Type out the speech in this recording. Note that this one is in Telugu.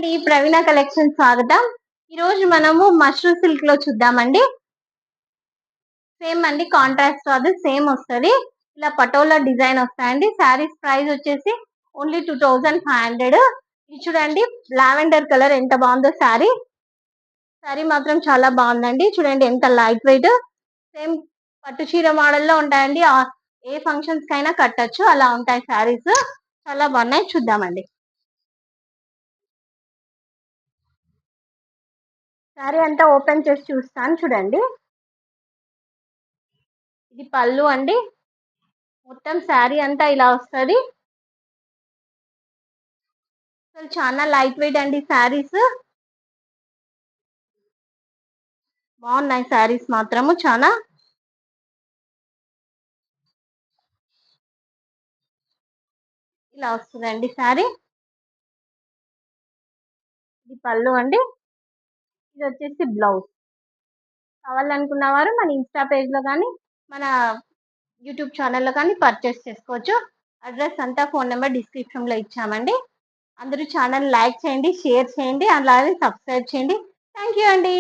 అండి, ప్రవీణ కలెక్షన్ స్వాగతం. ఈ రోజు మనము మష్రూమ్ సిల్క్ లో చూద్దామండి. సేమ్ అండి, కాంట్రాస్ట్ రాదు, సేమ్ వస్తుంది. ఇలా పటోలా డిజైన్ వస్తాయండి. శారీస్ ప్రైస్ వచ్చేసి ఓన్లీ 2500. ఇది చూడండి, లావెండర్ కలర్ ఎంత బాగుందో శారీ. శారీ మాత్రం చాలా బాగుందండి. చూడండి ఎంత లైట్ వెయిట్. సేమ్ పట్టు చీర మోడల్లో ఉంటాయండి. ఏ ఫంక్షన్స్ కైనా కట్టచ్చు, అలా ఉంటాయి శారీస్. చాలా బాగున్నాయి, చూద్దామండి. శారీ అంతా ఓపెన్ చేసి చూస్తాను, చూడండి. ఇది పళ్ళు అండి. మొత్తం శారీ అంతా ఇలా వస్తుంది. అసలు చాలా లైట్ వెయిట్ అండి శారీస్. బాగున్నాయి శారీస్ మాత్రము చాలా. ఇలా వస్తుందండి శారీ. ఇది పళ్ళు అండి. ఇది వచ్చేసి బ్లౌజ్. కావాలనుకున్న వారు మన ఇన్స్టా పేజ్ లో కానీ మన యూట్యూబ్ ఛానల్లో కానీ పర్చేస్ చేసుకోవచ్చు. అడ్రస్ అంతా, ఫోన్ నెంబర్ డిస్క్రిప్షన్ లో ఇచ్చామండి. అందరూ ఛానల్ లైక్ చేయండి, షేర్ చేయండి, అలాగే సబ్స్క్రైబ్ చేయండి. థ్యాంక్ యూ అండి.